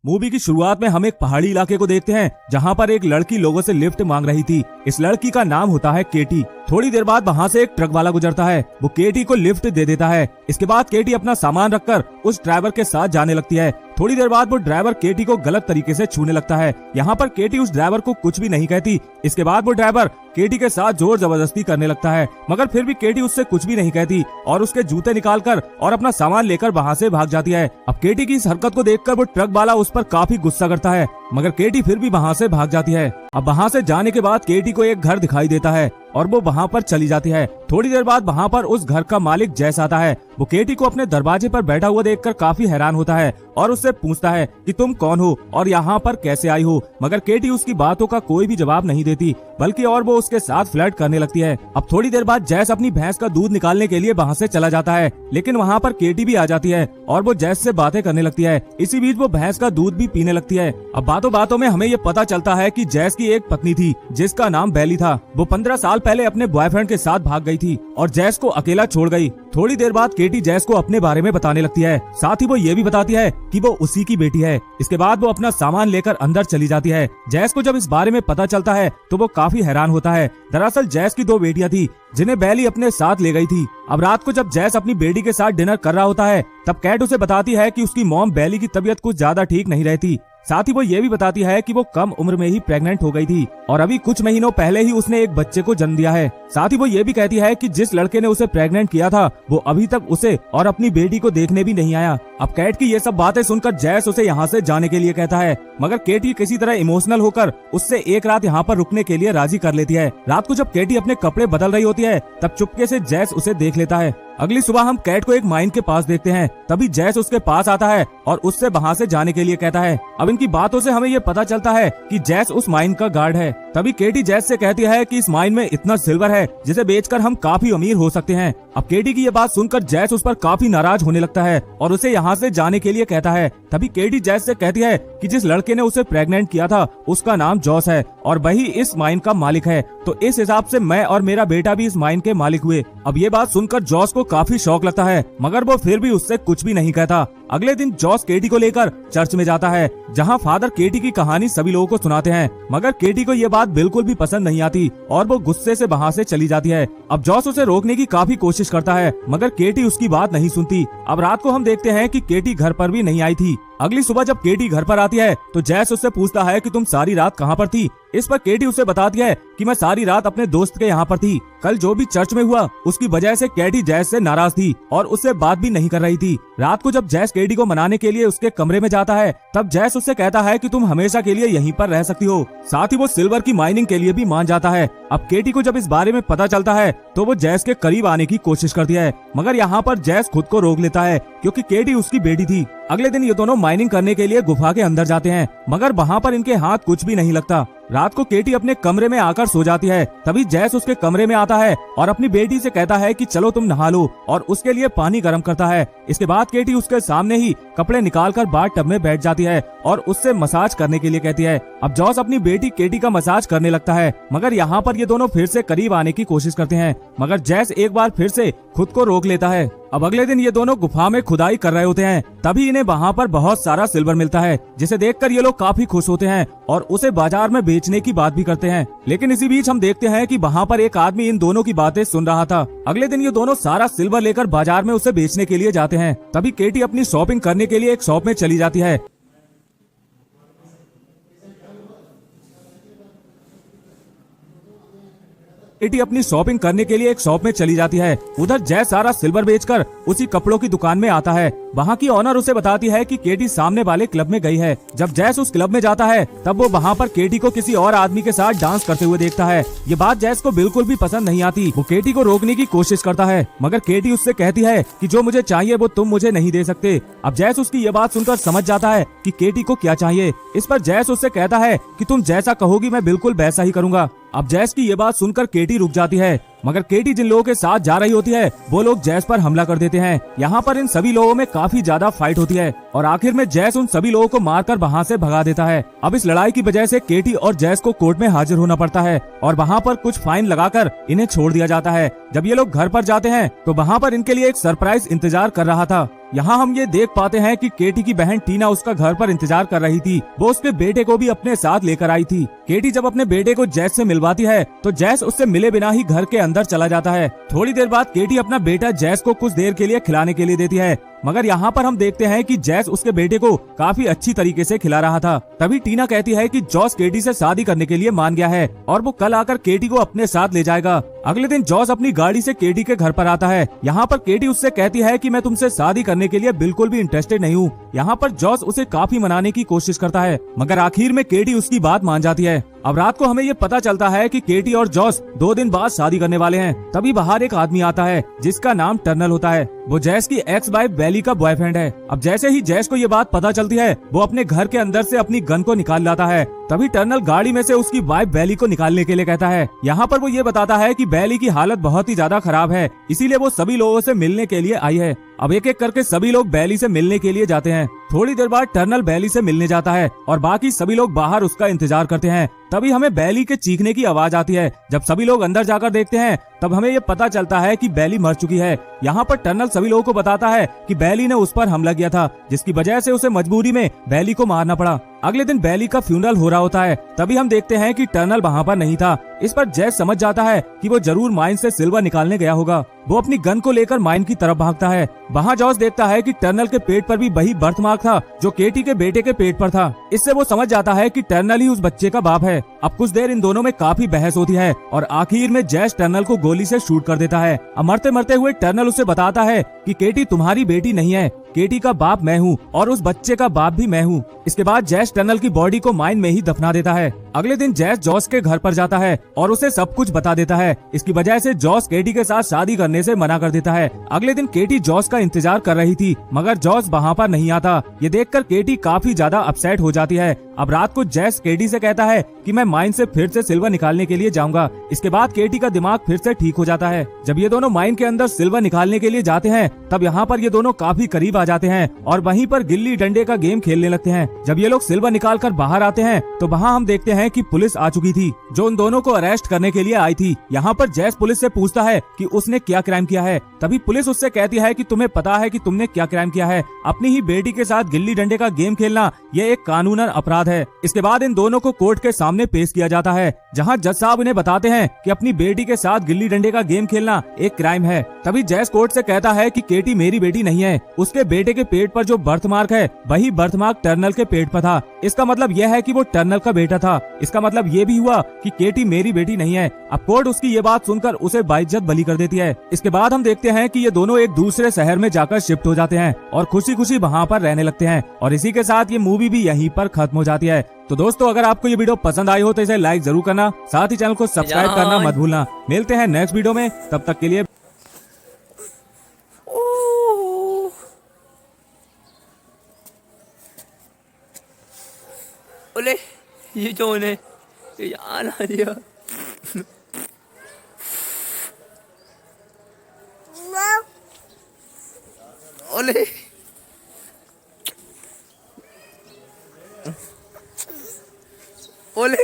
Movie की शुरुआत में हम एक पहाड़ी इलाके को देखते हैं जहां पर एक लड़की लोगों से लिफ्ट मांग रही थी। इस लड़की का नाम होता है केटी। थोड़ी देर बाद वहां से एक ट्रक वाला गुजरता है, वो केटी को लिफ्ट दे देता है। इसके बाद केटी अपना सामान रखकर उस ड्राइवर के साथ जाने लगती है। थोड़ी देर बाद वो ड्राइवर केटी को गलत तरीके से छूने लगता है। यहाँ पर केटी उस ड्राइवर को कुछ भी नहीं कहती। इसके बाद वो ड्राइवर केटी के साथ जोर जबरदस्ती करने लगता है, मगर फिर भी केटी उससे कुछ भी नहीं कहती और उसके जूते निकालकर और अपना सामान लेकर वहाँ से भाग जाती है। अब केटी की इस हरकत को देखकर वो ट्रक वाला उस पर काफी गुस्सा करता है, मगर केटी फिर भी वहाँ से भाग जाती है। अब वहाँ से जाने के बाद केटी को एक घर दिखाई देता है और वो वहाँ पर चली जाती है। थोड़ी देर बाद वहाँ पर उस घर का मालिक जैस आता है। वो केटी को अपने दरवाजे पर बैठा हुआ देखकर काफी हैरान होता है और उससे पूछता है कि तुम कौन हो और यहाँ पर कैसे आई हो, मगर केटी उसकी बातों का कोई भी जवाब नहीं देती, बल्कि और वो उसके साथ फ्लर्ट करने लगती है। अब थोड़ी देर बाद जैस अपनी भैंस का दूध निकालने के लिए वहाँ से चला जाता है, लेकिन वहाँ पर केटी भी आ जाती है और वो जैस से बातें करने लगती है। इसी बीच वो भैंस का दूध भी पीने लगती है। अब बातों बातों में हमें ये पता चलता है कि जैस की एक पत्नी थी जिसका नाम बेली था। वो 15 साल पहले अपने बॉयफ्रेंड के साथ भाग गई थी और जैस को अकेला छोड़ गई। थोड़ी देर बाद केटी जैस को अपने बारे में बताने लगती है, साथ ही वो ये भी बताती है कि वो उसी की बेटी है। इसके बाद वो अपना सामान लेकर अंदर चली जाती है। जैस को जब इस बारे में पता चलता है तो वो काफी हैरान होता है। दरअसल जैस की 2 बेटियां थी जिन्हें बेली अपने साथ ले गई थी। अब रात को जब जैस अपनी बेटी के साथ डिनर कर रहा होता है तब कैट उसे बताती है कि उसकी मॉम बेली की तबीयत कुछ ज्यादा ठीक नहीं रहती। साथ ही वो ये भी बताती है कि वो कम उम्र में ही प्रेग्नेंट हो गई थी और अभी कुछ महीनों पहले ही उसने एक बच्चे को जन्म दिया है। साथ ही वो ये भी कहती है कि जिस लड़के ने उसे प्रेग्नेंट किया था वो अभी तक उसे और अपनी बेटी को देखने भी नहीं आया। अब कैट की ये सब बातें सुनकर जैस उसे यहाँ से जाने के लिए कहता है, मगर केटी किसी तरह इमोशनल होकर उससे एक रात यहाँ पर रुकने के लिए राजी कर लेती है। रात को जब केटी अपने कपड़े बदल रही होती है तब चुपके से जैस उसे देख लेता है। अगली सुबह हम कैट को एक माइन के पास देखते हैं। तभी जैस उसके पास आता है और उससे वहाँ से जाने के लिए कहता है। अब इनकी बातों से हमें ये पता चलता है कि जैस उस माइन का गार्ड है। तभी केटी जैस से कहती है कि इस माइन में इतना सिल्वर है जिसे बेचकर हम काफी अमीर हो सकते हैं। अब केटी की ये बात सुनकर जैस उस पर काफी नाराज होने लगता है और उसे यहाँ से जाने के लिए कहता है। तभी केटी जैस से कहती है कि जिस लड़के ने उसे प्रेग्नेंट किया था उसका नाम जॉस है और वही इस माइन का मालिक है, तो इस हिसाब से मैं और मेरा बेटा भी इस माइन के मालिक हुए। अब ये बात सुनकर जॉस को काफी शौक लगता है, मगर वो फिर भी उससे कुछ भी नहीं कहता। अगले दिन जॉस केटी को लेकर चर्च में जाता है जहां फादर केटी की कहानी सभी लोगों को सुनाते हैं, मगर केटी को ये बात बिल्कुल भी पसंद नहीं आती और वो गुस्से से वहां से चली जाती है। अब जॉस उसे रोकने की काफी कोशिश करता है, मगर केटी उसकी बात नहीं सुनती। अब रात को हम देखते हैं कि केटी घर पर भी नहीं आई थी। अगली सुबह जब केटी घर पर आती है तो जैस उससे पूछता है कि तुम सारी रात कहाँ पर थी। इस पर केटी उसे बताती है कि मैं सारी रात अपने दोस्त के यहाँ पर थी। कल जो भी चर्च में हुआ उसकी वजह से केटी जैस से नाराज थी और उससे बात भी नहीं कर रही थी। रात को जब जैस केटी को मनाने के लिए उसके कमरे में जाता है तब जैस उससे कहता है कि तुम हमेशा के लिए यहीं पर रह सकती हो। साथ ही वो सिल्वर की माइनिंग के लिए भी मान जाता है। अब केटी को जब इस बारे में पता चलता है तो वो जैस के करीब आने की कोशिश करती है, मगर यहाँ पर जैस खुद को रोक लेता है क्योंकि केटी उसकी बेटी थी। अगले दिन ये दोनों माइनिंग करने के लिए गुफा के अंदर जाते हैं, मगर वहाँ पर इनके हाथ कुछ भी नहीं लगता। रात को केटी अपने कमरे में आकर सो जाती है। तभी जैस उसके कमरे में आता है और अपनी बेटी से कहता है कि चलो तुम नहा लो और उसके लिए पानी गर्म करता है। इसके बाद केटी उसके सामने ही कपड़े निकालकर बाथ टब में बैठ जाती है और उससे मसाज करने के लिए कहती है। अब जॉस अपनी बेटी केटी का मसाज करने लगता है, मगर यहाँ पर ये दोनों फिर से करीब आने की कोशिश करते हैं, मगर जैस एक बार फिर से खुद को रोक लेता है। अब अगले दिन ये दोनों गुफा में खुदाई कर रहे होते हैं। तभी इन्हें वहाँ पर बहुत सारा सिल्वर मिलता है, जिसे देखकर ये लोग काफी खुश होते हैं और उसे बाजार में बेचने की बात भी करते हैं। लेकिन इसी बीच हम देखते हैं कि वहाँ पर एक आदमी इन दोनों की बातें सुन रहा था। अगले दिन ये दोनों सारा सिल्वर लेकर बाजार में उसे बेचने के लिए जाते हैं। तभी केटी अपनी शॉपिंग करने के लिए एक शॉप में चली जाती है। केटी अपनी शॉपिंग करने के लिए एक शॉप में चली जाती है। उधर जैस सारा सिल्वर बेचकर उसी कपड़ों की दुकान में आता है। वहाँ की ऑनर उसे बताती है कि केटी सामने वाले क्लब में गई है। जब जैस उस क्लब में जाता है तब वो वहाँ पर केटी को किसी और आदमी के साथ डांस करते हुए देखता है। ये बात जैस को बिल्कुल भी पसंद नहीं आती। वो केटी को रोकने की कोशिश करता है, मगर केटी उससे कहती है कि जो मुझे चाहिए वो तुम मुझे नहीं दे सकते। अब जैस उसकी ये बात सुनकर समझ जाता है कि केटी को क्या चाहिए। इस पर जैस उससे कहता है कि तुम जैसा कहोगी मैं बिल्कुल वैसा ही करूँगा। अब जैस की ये बात सुनकर केटी रुक जाती है, मगर केटी जिन लोगों के साथ जा रही होती है वो लोग जैस पर हमला कर देते हैं। यहाँ पर इन सभी लोगों में काफी ज्यादा फाइट होती है और आखिर में जैस उन सभी लोगों को मारकर वहाँ से भगा देता है। अब इस लड़ाई की वजह से केटी और जैस को कोर्ट में हाजिर होना पड़ता है और वहाँ पर कुछ फाइन लगाकर इन्हें छोड़ दिया जाता है। जब ये लोग घर पर जाते हैं तो वहाँ पर इनके लिए एक सरप्राइज इंतजार कर रहा था। यहाँ हम ये देख पाते हैं कि केटी की बहन टीना उसका घर पर इंतजार कर रही थी। वो उसके बेटे को भी अपने साथ लेकर आई थी। केटी जब अपने बेटे को जैस से मिलवाती है तो जैस उससे मिले बिना ही घर के अंदर चला जाता है। थोड़ी देर बाद केटी अपना बेटा जैस को कुछ देर के लिए खिलाने के लिए देती है, मगर यहाँ पर हम देखते हैं कि जैस उसके बेटे को काफी अच्छी तरीके से खिला रहा था। तभी टीना कहती है कि जॉस केटी से शादी करने के लिए मान गया है और वो कल आकर केटी को अपने साथ ले जाएगा। अगले दिन जॉस अपनी गाड़ी से केटी के घर पर आता है। यहाँ पर केटी उससे कहती है कि मैं तुमसे शादी करने के लिए बिल्कुल भी इंटरेस्टेड नहीं हूँ। यहाँ पर जॉस उसे काफी मनाने की कोशिश करता है, मगर आखिर में केटी उसकी बात मान जाती है। अब रात को हमें ये पता चलता है कि केटी और जॉस 2 दिन बाद शादी करने वाले हैं। तभी बाहर एक आदमी आता है जिसका नाम टर्नल होता है। वो जैस की एक्स वाइफ बेली का बॉयफ्रेंड है। अब जैसे ही जैस को ये बात पता चलती है वो अपने घर के अंदर से अपनी गन को निकाल लाता है। तभी टर्नल गाड़ी में से उसकी वाइफ बेली को निकालने के लिए कहता है। यहाँ पर वो ये बताता है कि बेली की हालत बहुत ही ज्यादा खराब है, इसीलिए वो सभी लोगों से मिलने के लिए आई है। अब एक एक करके सभी लोग बेली से मिलने के लिए जाते हैं। थोड़ी देर बाद टर्नल बेली से मिलने जाता है और बाकी सभी लोग बाहर उसका इंतजार करते हैं। तभी हमें बेली के चीखने की आवाज आती है। जब सभी लोग अंदर जाकर देखते हैं तब हमें ये पता चलता है कि बेली मर चुकी है। यहाँ पर टर्नल सभी लोगों को बताता है कि बेली ने उस पर हमला किया था, जिसकी वजह से उसे मजबूरी में बेली को मारना पड़ा। अगले दिन बेली का फ्यूनरल हो रहा होता है। तभी हम देखते हैं कि टर्नल वहाँ पर नहीं था। इस पर जैस समझ जाता है कि वो जरूर माइन से सिल्वर निकालने गया होगा। वो अपनी गन को लेकर माइन की तरफ भागता है। वहाँ जॉस देखता है कि टर्नल के पेट पर भी वही बर्थ मार्क था जो केटी के बेटे के पेट पर था। इससे वो समझ जाता है कि टर्नल ही उस बच्चे का बाप है। अब कुछ देर इन दोनों में काफी बहस होती है और आखिर में जैस टर्नल को गोली से शूट कर देता है। अब मरते मरते हुए टर्नल उसे बताता है कि केटी तुम्हारी बेटी नहीं है, केटी का बाप मैं हूँ और उस बच्चे का बाप भी मैं हूँ। इसके बाद जैस टर्नल की बॉडी को माइन में ही दफना देता है। अगले दिन जैस जॉस के घर पर जाता है और उसे सब कुछ बता देता है। इसकी वजह से जॉस केटी के साथ शादी करने से मना कर देता है। अगले दिन केटी जॉस का इंतजार कर रही थी, मगर जॉस वहाँ पर नहीं आता। ये देखकर केटी काफी ज्यादा अपसेट हो जाती है। अब रात को जैस केटी से कहता है कि मैं माइन से फिर से सिल्वर निकालने के लिए जाऊंगा। इसके बाद केटी का दिमाग फिर से ठीक हो जाता है। जब ये दोनों माइन के अंदर सिल्वर निकालने के लिए जाते हैं तब यहाँ पर ये दोनों काफी करीब आ जाते हैं और वहीं पर गिल्ली डंडे का गेम खेलने लगते हैं। जब ये लोग सिल्वर निकाल कर बाहर आते हैं तो वहाँ हम देखते हैं कि पुलिस आ चुकी थी जो उन दोनों को अरेस्ट करने के लिए आई थी। यहाँ पर जैस पुलिस से पूछता है कि उसने क्या क्राइम किया है। तभी पुलिस उससे कहती है कि तुम्हें पता है कि तुमने क्या क्राइम किया है, अपनी ही बेटी के साथ गिल्ली डंडे का गेम खेलना ये एक कानूनन अपराध है। इसके बाद इन दोनों को कोर्ट के सामने पेश किया जाता है, जहाँ जज साहब इन्हें बताते हैं कि अपनी बेटी के साथ गिल्ली डंडे का गेम खेलना एक क्राइम है। तभी जैस कोर्ट से कहता है कि केटी मेरी बेटी नहीं है, उसके बेटे के पेट पर जो बर्थ मार्क है वही बर्थ मार्क टर्नल के पेट पर था। इसका मतलब यह है कि वो टर्नल का बेटा था। इसका मतलब ये भी हुआ कि केटी मेरी बेटी नहीं है। अब कोर्ट उसकी ये बात सुनकर उसे बाइज्जत बरी कर देती है। इसके बाद हम देखते हैं कि ये दोनों एक दूसरे शहर में जाकर शिफ्ट हो जाते हैं और खुशी खुशी वहाँ पर रहने लगते हैं और इसी के साथ ये मूवी भी यहीं पर खत्म हो जाती है। तो दोस्तों अगर आपको ये वीडियो पसंद आई हो तो इसे लाइक जरूर करना, साथ ही चैनल को सब्सक्राइब करना मत भूलना। मिलते हैं नेक्स्ट वीडियो में, तब तक के लिए ओले ये कौन है? ये यार आ दिया। ओले ओले